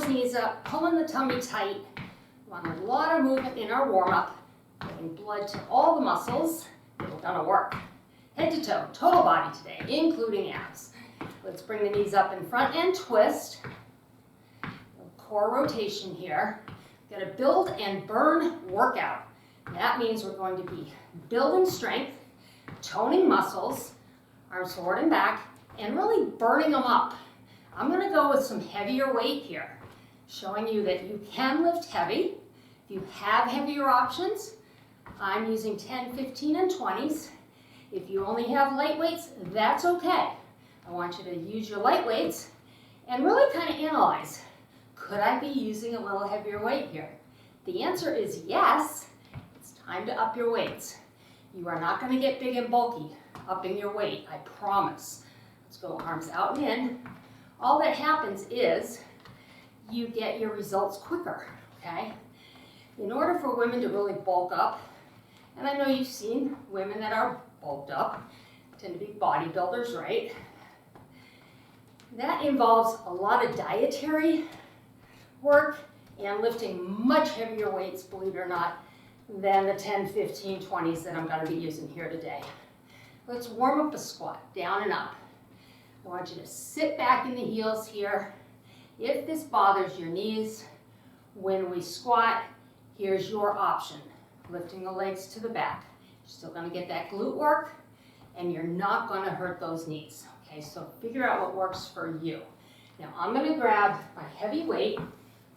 those knees up, pulling the tummy tight. We want a lot of movement in our warm-up, getting blood to all the muscles that are gonna work. Head to toe, total body today, including abs. Let's bring the knees up in front and twist. Core rotation here. Got a build and burn workout. That means we're going to be building strength, toning muscles, arms forward and back, and really burning them up. I'm going to go with some heavier weight here, showing you that you can lift heavy. If you have heavier options, I'm using 10, 15, and 20s. If you only have light weights, that's okay. I want you to use your light weights and really kind of analyze, could I be using a little heavier weight here? The answer is yes. It's time to up your weights. You are not going to get big and bulky upping your weight, I promise. Let's go arms out and in. All that happens is you get your results quicker, okay? In order for women to really bulk up, and I know you've seen women that are bulked up, tend to be bodybuilders, right? That involves a lot of dietary work and lifting much heavier weights, believe it or not, than the 10, 15, 20s that I'm going to be using here today. Let's warm up a squat, down and up. I want you to sit back in the heels here. If this bothers your knees, when we squat, here's your option. Lifting the legs to the back. You're still going to get that glute work, and you're not going to hurt those knees. Okay, so figure out what works for you. Now I'm going to grab my heavy weight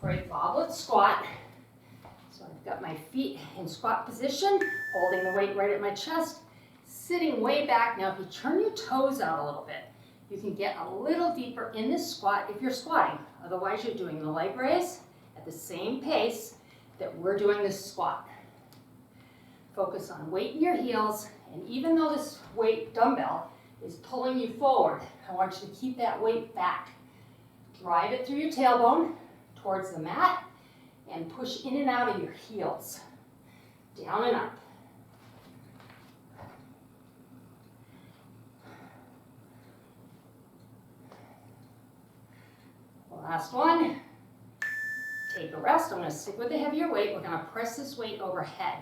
for a goblet squat. So I've got my feet in squat position, holding the weight right at my chest, sitting way back. Now if you turn your toes out a little bit, you can get a little deeper in this squat if you're squatting. Otherwise you're doing the leg raise at the same pace that we're doing this squat. Focus on weight in your heels, and even though this weight dumbbell is pulling you forward, I want you to keep that weight back. Drive it through your tailbone towards the mat and push in and out of your heels. Down and up. Last one. Take a rest. I'm going to stick with the heavier weight. We're going to press this weight overhead.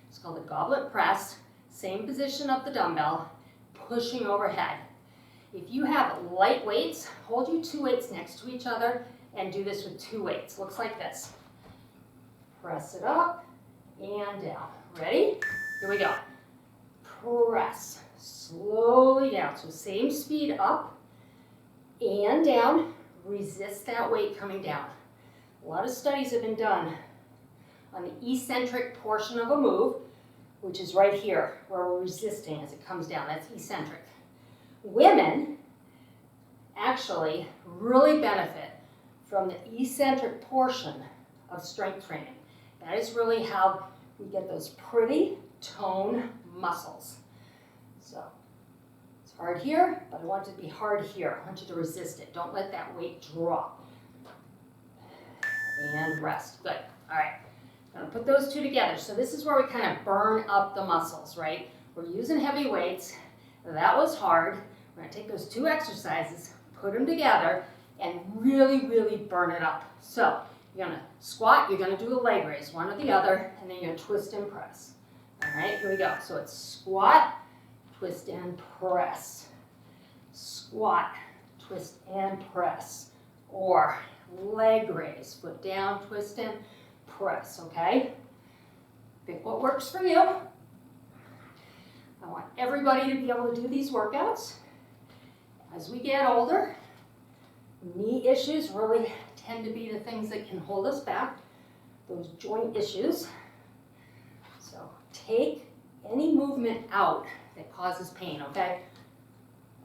It's called the goblet press. Same position of the dumbbell, pushing overhead. If you have light weights, hold your two weights next to each other and do this with two weights. Looks like this. Press it up and down. Ready? Here we go. Press slowly down. So same speed up and down. Resist that weight coming down. A lot of studies have been done on the eccentric portion of a move, which is right here where we're resisting as it comes down. That's eccentric. Women actually really benefit from the eccentric portion of strength training. That is really how we get those pretty toned muscles. So it's hard here, but I want it to be hard here. I want you to resist it. Don't let that weight drop. And rest. Good. All right. I'm going to put those two together. So this is where we kind of burn up the muscles, right? We're using heavy weights. That was hard. We're going to take those two exercises, put them together, and really, really burn it up. So you're going to squat, you're going to do a leg raise, one or the other, and then you're going to twist and press. All right, here we go. So it's squat, twist and press. Squat, twist and press. Or leg raise, foot down, twist and press, okay? Pick what works for you. I want everybody to be able to do these workouts. As we get older, knee issues really tend to be the things that can hold us back, those joint issues. So take any movement out that causes pain, okay?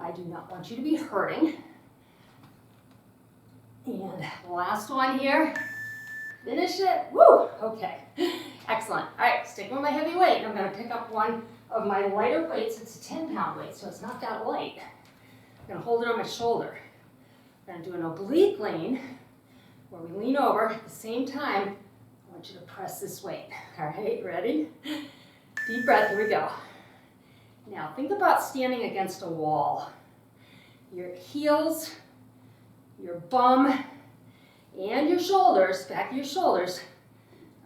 I do not want you to be hurting. And last one here. Finish it. Woo! Okay. Excellent. All right, sticking with my heavy weight. I'm going to pick up one of my lighter weights. It's a 10-pound weight, so it's not that light. I'm going to hold it on my shoulder. I'm going to do an oblique lean where we lean over. At the same time, I want you to press this weight. All right, ready? Deep breath. Here we go. Now, think about standing against a wall. Your heels, your bum, And your shoulders, back of your shoulders,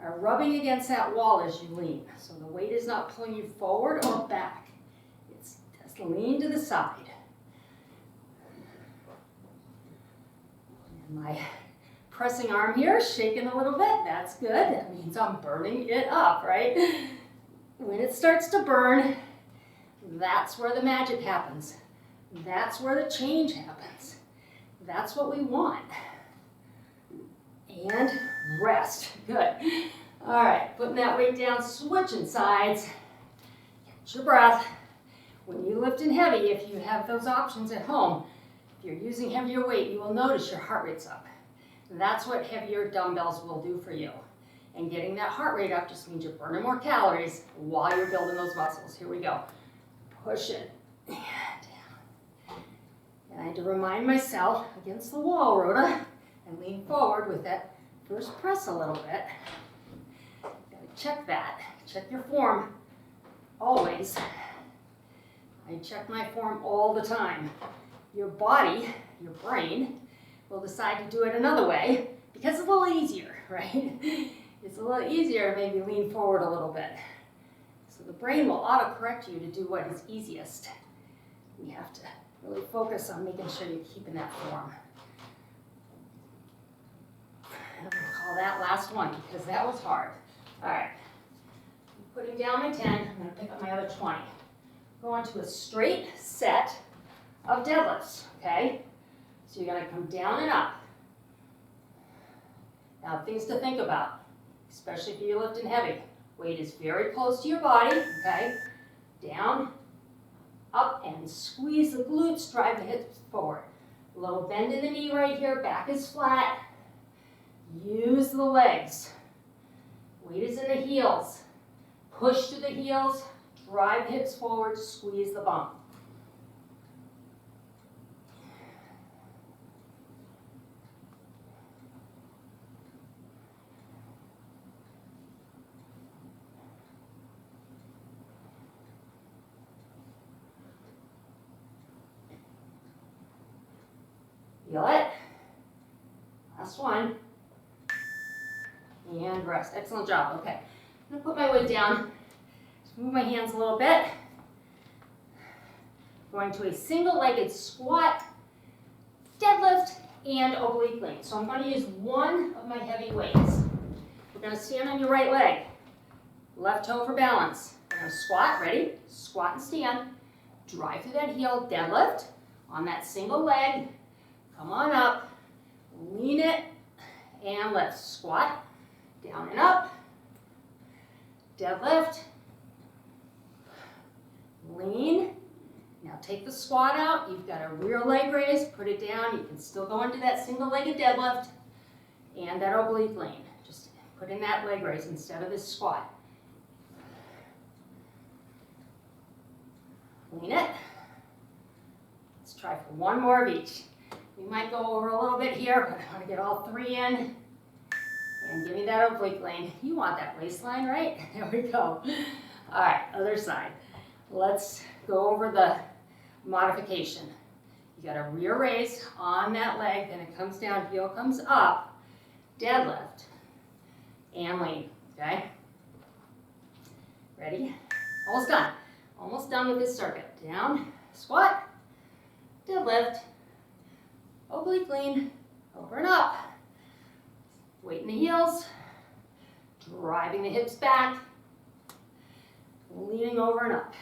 are rubbing against that wall as you lean. So the weight is not pulling you forward or back. It's just lean to the side. And my pressing arm here, shaking a little bit, that's good. That means I'm burning it up, right? When it starts to burn, that's where the magic happens. That's where the change happens. That's what we want. And rest. Good. All right, putting that weight down, switching sides. Catch your breath. When you lift in heavy, if you have those options at home, if you're using heavier weight, you will notice your heart rate's up. That's what heavier dumbbells will do for you. And getting that heart rate up just means you're burning more calories while you're building those muscles. Here we go. Push it and down. And I had to remind myself against the wall, Rhoda, and lean forward with that first press a little bit. Gotta check that. Check your form always. I check my form all the time. Your body, your brain, will decide to do it another way because it's a little easier, right? It's a little easier to maybe lean forward a little bit. So the brain will auto-correct you to do what is easiest. You have to really focus on making sure you're keeping that form. I'm going to call that last one because that was hard. All right. I'm putting down my 10. I'm going to pick up my other 20. Go on to a straight set of deadlifts, okay? So you're going to come down and up. Now, things to think about, especially if you're lifting heavy. Weight is very close to your body, okay? Down, up, and squeeze the glutes, drive the hips forward. A little bend in the knee right here, back is flat. Use the legs. Weight is in the heels. Push to the heels, drive hips forward, squeeze the bum. Feel it? Last one. And rest. Excellent job. Okay. I'm going to put my weight down. Just move my hands a little bit. Going to a single-legged squat, deadlift, and oblique lean. So I'm going to use one of my heavy weights. We're going to stand on your right leg. Left toe for balance. We're going to squat. Ready? Squat and stand. Drive through that heel. Deadlift on that single leg. Come on up. Lean it and lift. Squat. Down and up. Deadlift. Lean. Now take the squat out. You've got a rear leg raise. Put it down. You can still go into that single-legged deadlift and that oblique lean. Just put in that leg raise instead of this squat. Lean it. Let's try for one more of each. We might go over a little bit here, but I want to get all three in. And give me that oblique lean. You want that waistline, right? There we go. All right, other side. Let's go over the modification. You got a rear raise on that leg, then it comes down, heel comes up, deadlift, and lean, okay? Ready? Almost done. Almost done with this circuit. Down, squat, deadlift, oblique lean, over and up. Weight in the heels, driving the hips back, leaning over and up.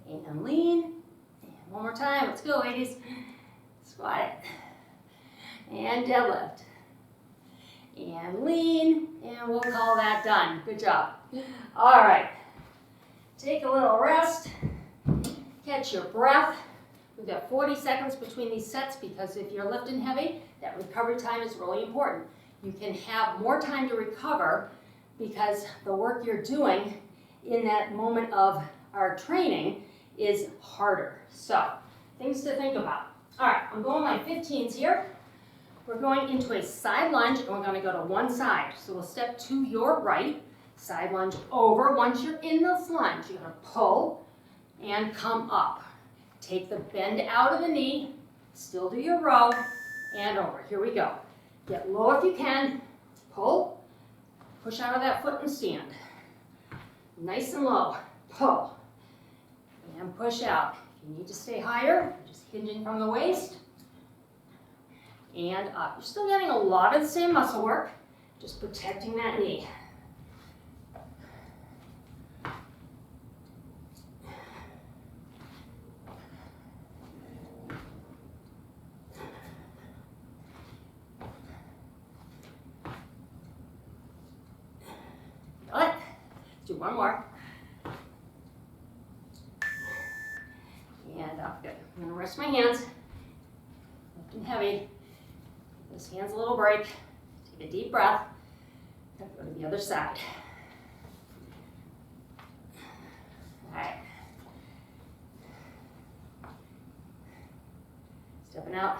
And lean. And one more time. Let's go, ladies. Squat it. And deadlift. And lean. And we'll call that done. Good job. All right. Take a little rest. Catch your breath. We've got 40 seconds between these sets because if you're lifting heavy, that recovery time is really important. You can have more time to recover because the work you're doing in that moment of our training is harder. So, things to think about. All right, I'm going my 15s here. we're going into a side lunge and we're going to go to one side. So we'll step to your right, side lunge over. Once you're in this lunge, you're going to pull and come up. Take the bend out of the knee, still do your row, and over. Here we go. Get low if you can, pull, push out of that foot and stand. Nice and low, pull, and push out. If you need to stay higher, just hinging from the waist, and up. You're still getting a lot of the same muscle work, just protecting that knee. Got it? Let's do one more. And up, good. I'm gonna rest my hands, lift and heavy. This hand's a little break. Take a deep breath. Go to the other side. All right. Stepping out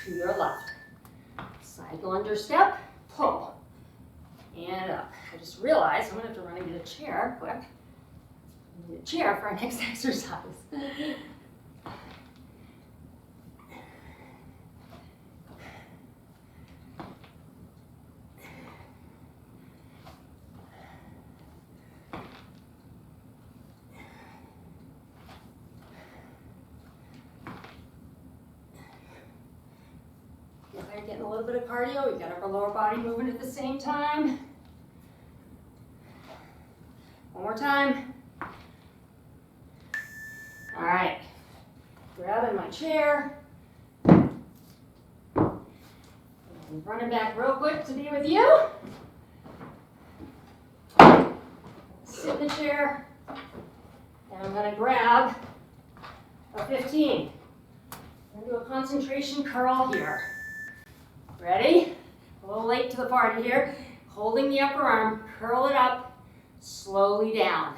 to your left. Side lunge step, pull, and up. I just realized I'm gonna have to run and get a chair quick. I need a chair for our next exercise. Getting a little bit of cardio. We've got upper lower body moving at the same time. One more time. All right. Grabbing my chair. And running back real quick to be with you. Sit in the chair. And I'm going to grab a 15. I'm going to do a concentration curl here. Ready? A little late to the party here. Holding the upper arm, curl it up, slowly down.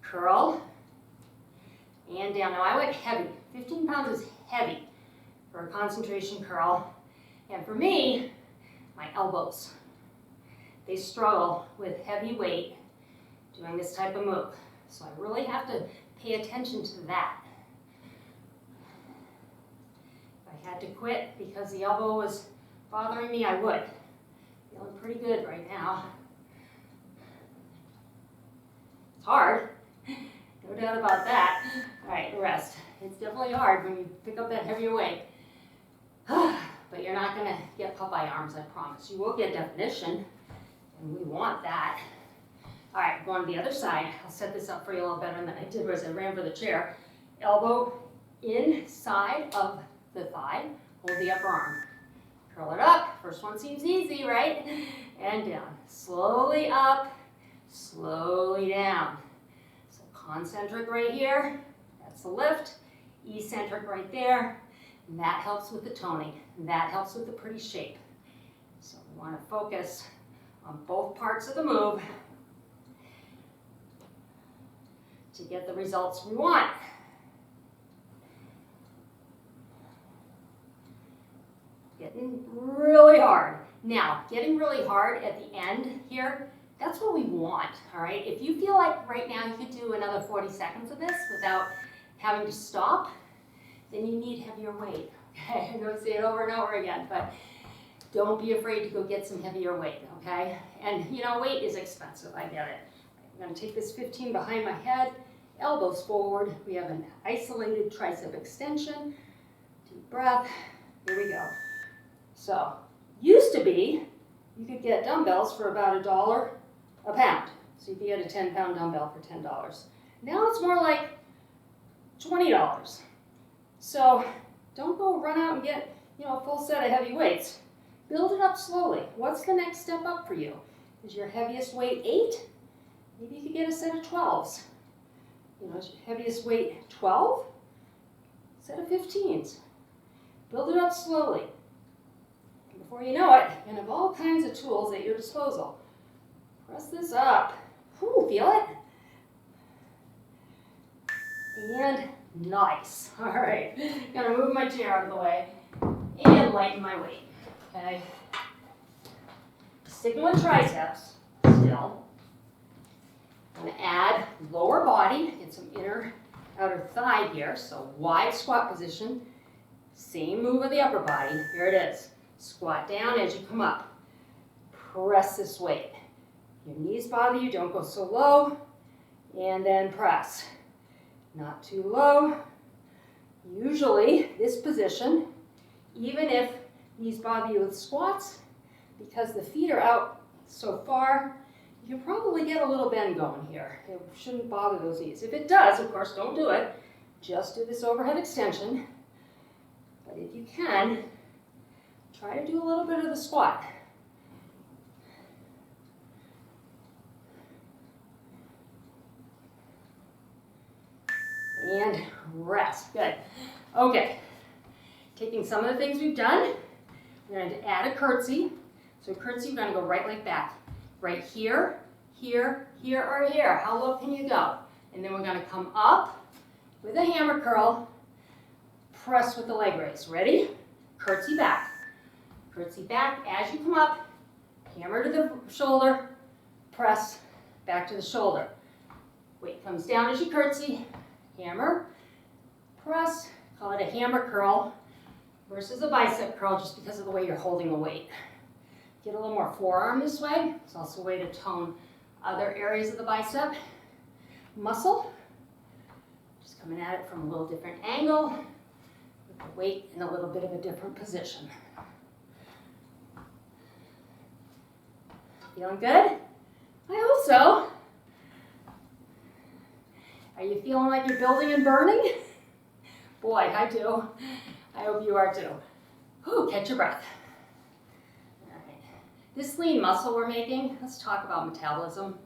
Curl, and down. Now I went heavy. 15 pounds is heavy for a concentration curl. And for me, my elbows. They struggle with heavy weight doing this type of move. So I really have to pay attention to that. I had to quit because the elbow was bothering me, I would. Feeling pretty good right now. It's hard, no doubt about that. All right, the rest. It's definitely hard when you pick up that heavier weight. But you're not gonna get Popeye arms, I promise. You will get definition, and we want that. All right, going to the other side. I'll set this up for you a little better than I did as I ran for the chair. Elbow inside of the thigh, hold the upper arm. Curl it up. First one seems easy, right? And down. Slowly up, slowly down. So concentric right here, that's the lift. Eccentric right there, and that helps with the toning. And that helps with the pretty shape. So we want to focus on both parts of the move to get the results we want. Getting really hard. Now, getting really hard at the end here, that's what we want, all right? If you feel like right now you could do another 40 seconds of this without having to stop, then you need heavier weight, okay? I'm gonna say it over and over again, but don't be afraid to go get some heavier weight, okay? And you know, weight is expensive, I get it. I'm gonna take this 15 behind my head, elbows forward. We have an isolated tricep extension. Deep breath, here we go. So, used to be, you could get dumbbells for about $1 a pound. So you could get a 10-pound dumbbell for $10. Now it's more like $20. So don't go run out and get, a full set of heavy weights. Build it up slowly. What's the next step up for you? Is your heaviest weight 8? Maybe you could get a set of 12s. Is your heaviest weight 12? Set of 15s. Build it up slowly. Before you know it, you're going to have all kinds of tools at your disposal. Press this up. Whew, feel it? And nice. All right, gonna move my chair out of the way. and lighten my weight, okay? Sticking with triceps still. I'm going to add lower body, get some inner outer thigh here, so wide squat position. Same move of the upper body. Here it is. Squat down as you come up. Press this weight. Your knees bother you, don't go so low. And then press. Not too low. Usually, this position, even if knees bother you with squats, because the feet are out so far, you can probably get a little bend going here. It shouldn't bother those knees. If it does, of course, don't do it. Just do this overhead extension. But if you can, try to do a little bit of the squat. And rest. Good. Okay. Taking some of the things we've done, we're going to add a curtsy. So curtsy, we're going to go right leg back. Right here, here, here, or here. How low can you go? And then we're going to come up with a hammer curl. Press with the leg raise. Ready? Curtsy back. Curtsy back as you come up. Hammer to the shoulder. Press back to the shoulder. Weight comes down as you curtsy. Hammer. Press. Call it a hammer curl versus a bicep curl just because of the way you're holding the weight. Get a little more forearm this way. It's also a way to tone other areas of the bicep muscle. Just coming at it from a little different angle. The weight in a little bit of a different position. Feeling good? I hope so. Are you feeling like you're building and burning? Boy, I do. I hope you are too. Whew, catch your breath. All right. This lean muscle we're making, let's talk about metabolism.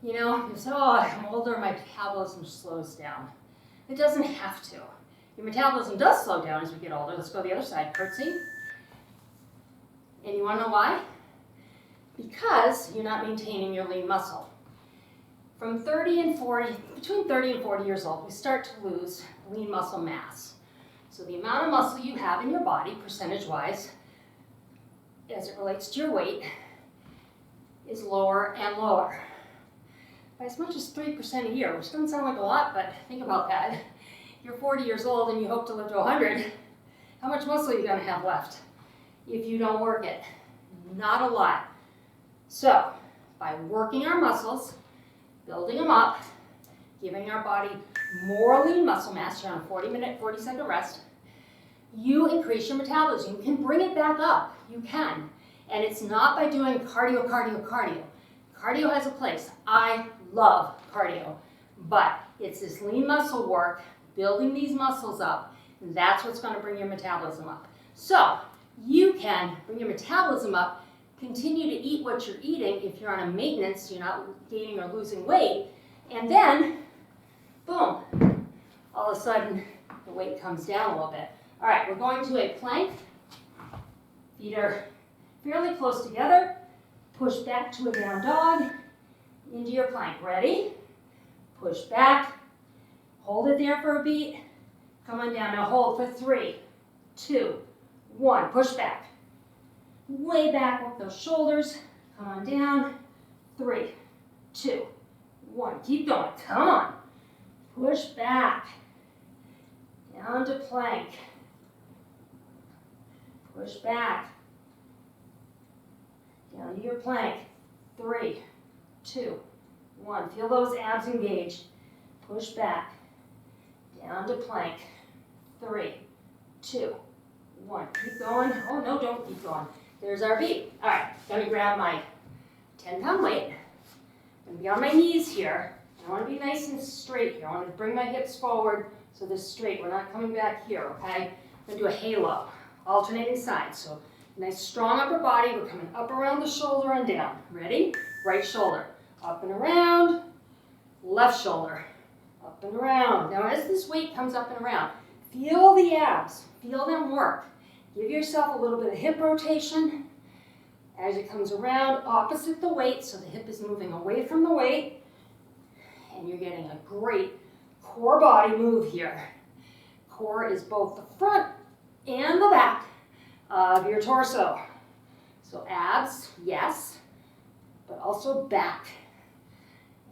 You know, you say, oh, I'm older, my metabolism slows down. It doesn't have to. Your metabolism does slow down as we get older. Let's go to the other side. Curtsy. And you want to know why? Because you're not maintaining your lean muscle. From 30 and 40, between 30 and 40 years old, we start to lose lean muscle mass. So the amount of muscle you have in your body, percentage-wise, as it relates to your weight, is lower and lower. By as much as 3% a year, which doesn't sound like a lot, but think about that. You're 40 years old and you hope to live to 100, how much muscle are you going to have left if you don't work it? Not a lot. So, by working our muscles, building them up, giving our body more lean muscle mass, around 40-second rest, you increase your metabolism. You can bring it back up. You can. And it's not by doing cardio, cardio, cardio. Cardio has a place. I love cardio. But it's this lean muscle work, building these muscles up, and that's what's going to bring your metabolism up. So you can bring your metabolism up, continue to eat what you're eating if you're on a maintenance, you're not gaining or losing weight, and then, boom, all of a sudden the weight comes down a little bit. All right, we're going to a plank. Feet are fairly close together. Push back to a down dog into your plank. Ready? Push back. Hold it there for a beat. Come on down. Now hold for 3, 2, 1. Push back. Way back with those shoulders. Come on down. 3, 2, 1. Keep going. Come on. Push back. Down to plank. Push back. Down to your plank. 3, 2, 1. Feel those abs engaged. Push back. Down to plank. 3, 2, 1. Keep going. Oh, no, don't keep going. There's our beat. All right, going to grab my 10-pound weight. I'm going to be on my knees here. I want to be nice and straight here. I want to bring my hips forward so they're straight. We're not coming back here, okay? I'm going to do a halo, alternating sides. So nice strong upper body. We're coming up around the shoulder and down. Ready? Right shoulder. Up and around. Left shoulder. Up and around. Now as this weight comes up and around, feel the abs. Feel them work. Give yourself a little bit of hip rotation as it comes around opposite the weight, so the hip is moving away from the weight, and you're getting a great core body move here. Core is both the front and the back, of your torso. So abs, yes, but also back.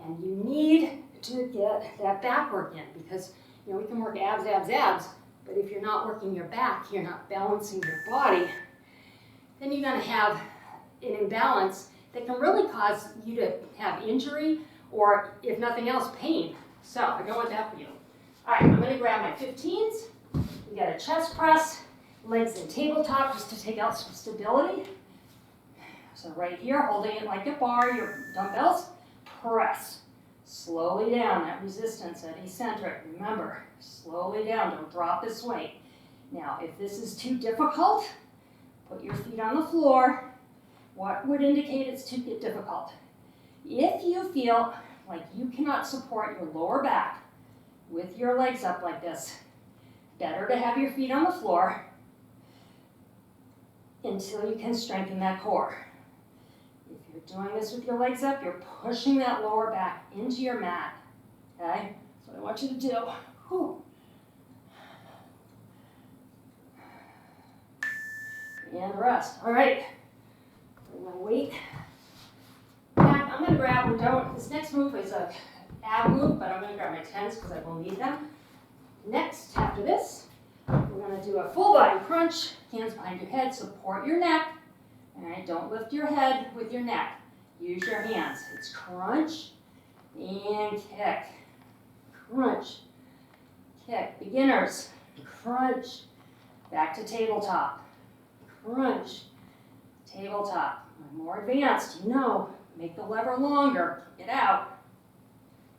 And you need to get that back work in because, you know, we can work abs, abs, abs, but if you're not working your back, you're not balancing your body, then you're going to have an imbalance that can really cause you to have injury or, if nothing else, pain. So I don't want that for you. All right, I'm going to grab my 15s. We got a chest press, legs in tabletop just to take out some stability. So right here, holding it like a bar, your dumbbells, press. Slowly down, that resistance at eccentric. Remember, slowly down, don't drop this weight. Now, if this is too difficult, put your feet on the floor. What would indicate it's too difficult? If you feel like you cannot support your lower back with your legs up like this, better to have your feet on the floor until you can strengthen that core. If you're doing this with your legs up, you're pushing that lower back into your mat. Okay? That's what I want you to do. Whew. And rest. All right. Bring my weight back. I'm going to grab, this next move is a ab move, but I'm going to grab my 10s because I will need them. Next, after this, we're going to do a full body crunch. Hands behind your head, support your neck. All right, don't lift your head with your neck. Use your hands. It's crunch and kick. Crunch, kick. Beginners, crunch. Back to tabletop. Crunch, tabletop. More advanced, you know, make the lever longer. Kick it out.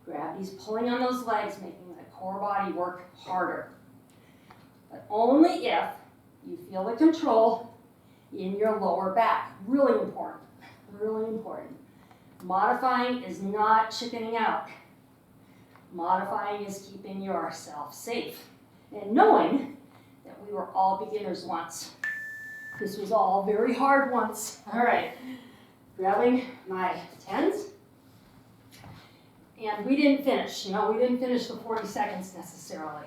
Gravity's pulling on those legs, making the core body work harder. But only if you feel the control in your lower back. Really important. Really important. Modifying is not chickening out. Modifying is keeping yourself safe. And knowing that we were all beginners once. This was all very hard once. All right. Grabbing my 10s. And we didn't finish. You know, we didn't finish the 40 seconds necessarily.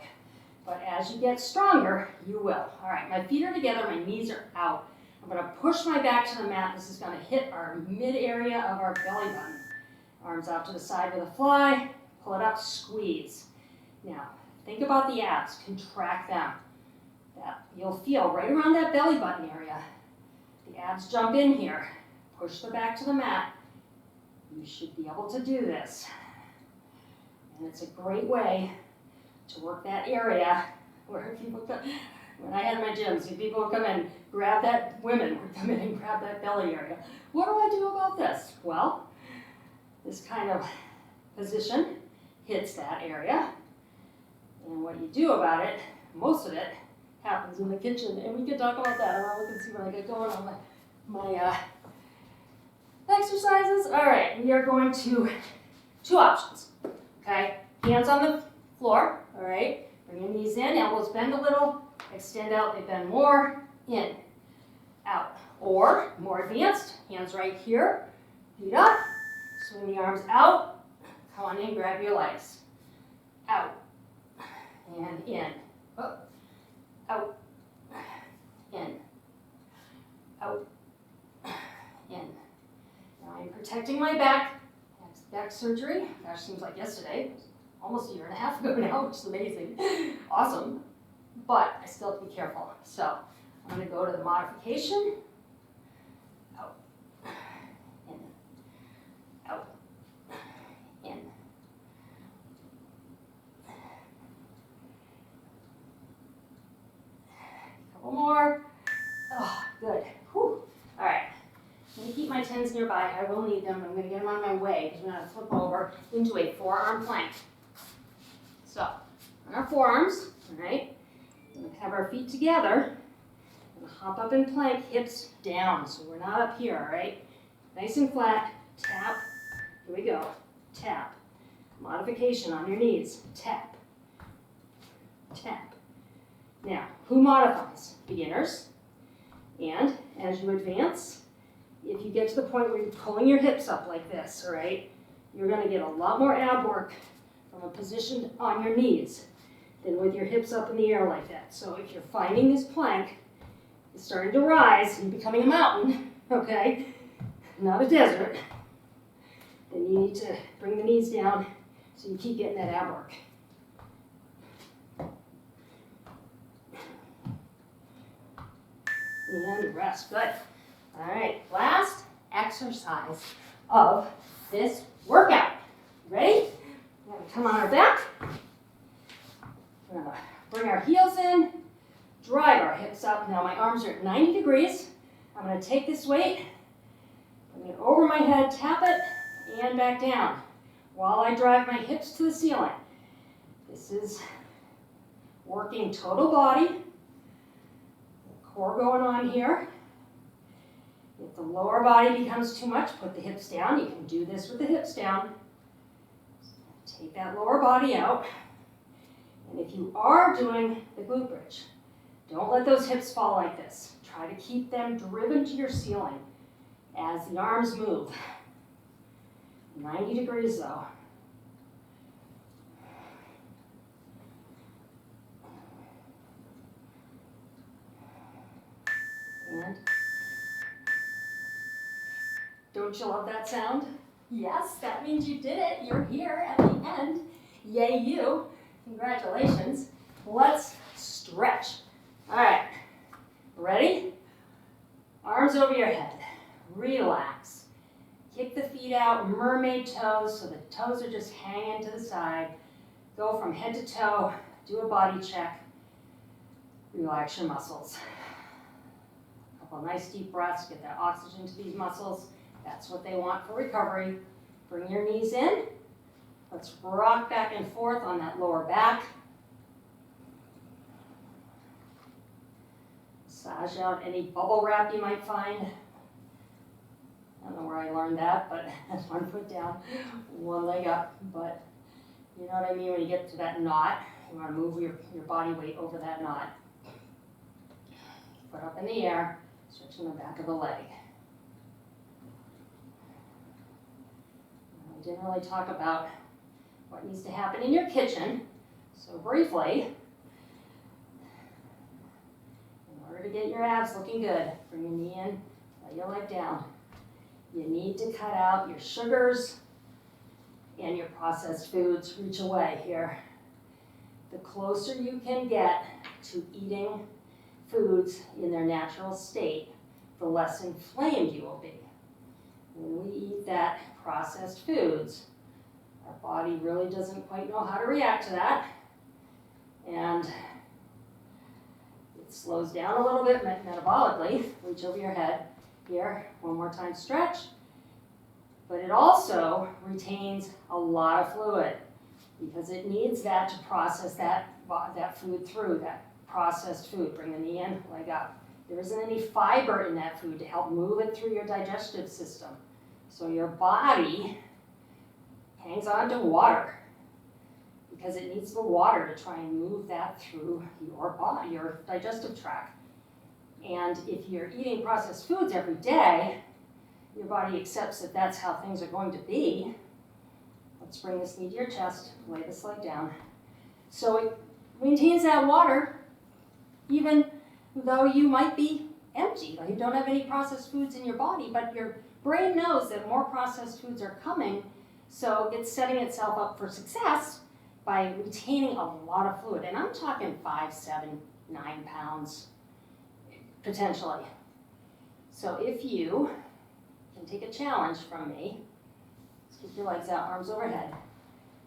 But as you get stronger, you will. All right, my feet are together, my knees are out. I'm going to push my back to the mat. This is going to hit our mid area of our belly button. Arms out to the side with a fly. Pull it up, squeeze. Now, think about the abs. Contract them. You'll feel right around that belly button area. The abs jump in here. Push the back to the mat. You should be able to do this. And it's a great way to work that area where people come. When I had my gyms, people would come in, grab that, women would come in and grab that belly area. What do I do about this? Well, this kind of position hits that area. And what you do about it, most of it, happens in the kitchen. And we can talk about that. I'll look and see what I got going on my exercises. All right, we are going to, two options, okay? Hands on the floor, all right? Bring your knees in, elbows bend a little, extend out, they bend more, in, out. Or, more advanced, hands right here, feet up, swing the arms out, come on in, grab your legs. Out, and in, up, out, in, out, in. Now I'm protecting my back. Back surgery, gosh, seems like yesterday. Almost a year and a half ago now, which is amazing. Awesome. But I still have to be careful. So I'm going to go to the modification. Out, in, out, in. Couple more. Oh, good. Whew. All right. I'm going to keep my 10s nearby. I will need them. I'm going to get them on my way because we're going to flip over into a forearm plank. So, on our forearms, all right, we're going to have our feet together. We're going to hop up in plank, hips down, so we're not up here, all right? Nice and flat, tap, here we go, tap. Modification on your knees, tap, tap. Now, who modifies? Beginners. And as you advance, if you get to the point where you're pulling your hips up like this, all right, you're going to get a lot more ab work from a position on your knees than with your hips up in the air like that. So if you're finding this plank is starting to rise and becoming a mountain, okay, not a desert, then you need to bring the knees down so you keep getting that ab work. And rest, good. All right, last exercise of this workout. Ready? We're gonna come on our back. We're gonna bring our heels in, drive our hips up. Now my arms are at 90 degrees. I'm gonna take this weight, bring it over my head, tap it, and back down while I drive my hips to the ceiling. This is working total body. Core going on here. If the lower body becomes too much, put the hips down. You can do this with the hips down. Take that lower body out. And if you are doing the glute bridge, don't let those hips fall like this. Try to keep them driven to your ceiling as the arms move. 90 degrees though. And don't you love that sound? Yes, that means you did it. You're here at the end. Yay you. Congratulations. Let's stretch. All right. Ready? Arms over your head. Relax. Kick the feet out, mermaid toes, so the toes are just hanging to the side. Go from head to toe. Do a body check. Relax your muscles. Nice deep breaths, get that oxygen to these muscles. That's what they want for recovery. Bring your knees in. Let's rock back and forth on that lower back. Massage out any bubble wrap you might find. I don't know where I learned that, but that's one foot down, one leg up. But you know what I mean? When you get to that knot, you want to move your body weight over that knot. Foot up in the air. Stretching the back of the leg. I didn't really talk about what needs to happen in your kitchen, so briefly, in order to get your abs looking good, bring your knee in, lay your leg down. You need to cut out your sugars and your processed foods. Reach away here. The closer you can get to eating foods in their natural state, the less inflamed you will be. When we eat that processed foods, our body really doesn't quite know how to react to that, and it slows down a little bit metabolically. Reach over your head here, one more time, stretch. But it also retains a lot of fluid because it needs that to process that food through, that processed food. Bring the knee in, leg up. There isn't any fiber in that food to help move it through your digestive system. So your body hangs on to water because it needs the water to try and move that through your body, your digestive tract. And if you're eating processed foods every day, your body accepts that that's how things are going to be. Let's bring this knee to your chest, lay this leg down. So it maintains that water even though you might be empty, like you don't have any processed foods in your body, but your brain knows that more processed foods are coming, so it's setting itself up for success by retaining a lot of fluid. And I'm talking 5, 7, 9 pounds, potentially. So if you can take a challenge from me, let's keep your legs out, arms overhead.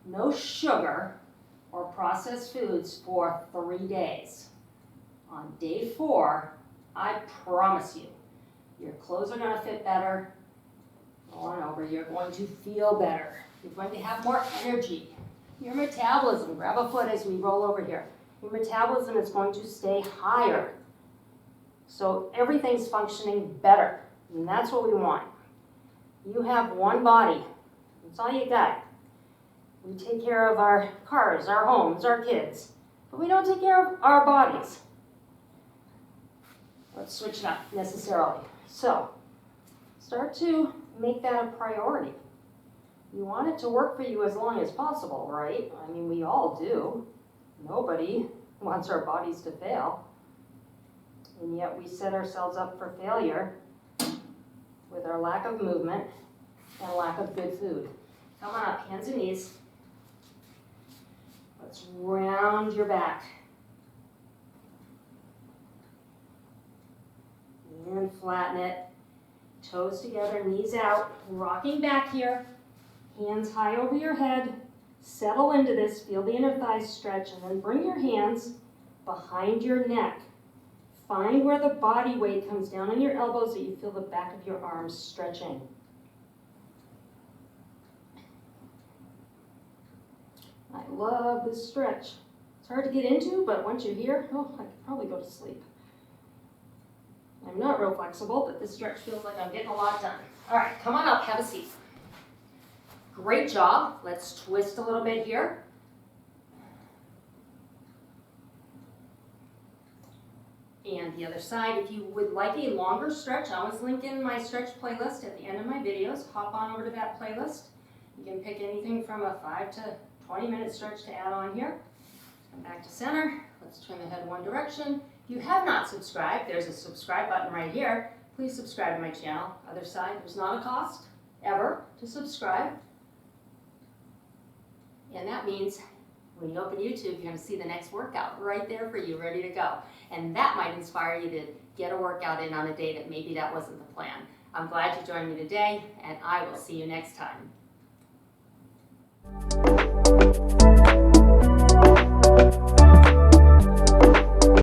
No sugar or processed foods for 3 days. On day 4, I promise you, your clothes are going to fit better. Go on over, you're going to feel better. You're going to have more energy. Your metabolism, grab a foot as we roll over here. Your metabolism is going to stay higher. So everything's functioning better. And that's what we want. You have one body. That's all you got. We take care of our cars, our homes, our kids. But we don't take care of our bodies. Let's switch it up necessarily. So, start to make that a priority. You want it to work for you as long as possible, right? I mean, we all do. Nobody wants our bodies to fail. And yet we set ourselves up for failure with our lack of movement and lack of good food. Come on up, hands and knees. Let's round your back. And flatten it. Toes together, knees out, rocking back here. Hands high over your head. Settle into this, feel the inner thighs stretch, and then bring your hands behind your neck. Find where the body weight comes down on your elbows so you feel the back of your arms stretching. I love this stretch. It's hard to get into, but once you're here, oh, I could probably go to sleep. I'm not real flexible, but this stretch feels like I'm getting a lot done. All right, come on up, have a seat. Great job. Let's twist a little bit here. And the other side, if you would like a longer stretch, I always link in my stretch playlist at the end of my videos. Hop on over to that playlist. You can pick anything from a 5 to 20-minute stretch to add on here. Come back to center. Let's turn the head one direction. If you have not subscribed, there's a subscribe button right here. Please subscribe to my channel. Other side, there's not a cost ever to subscribe. And that means when you open YouTube, you're going to see the next workout right there for you, ready to go. And that might inspire you to get a workout in on a day that maybe that wasn't the plan. I'm glad you joined me today, and I will see you next time.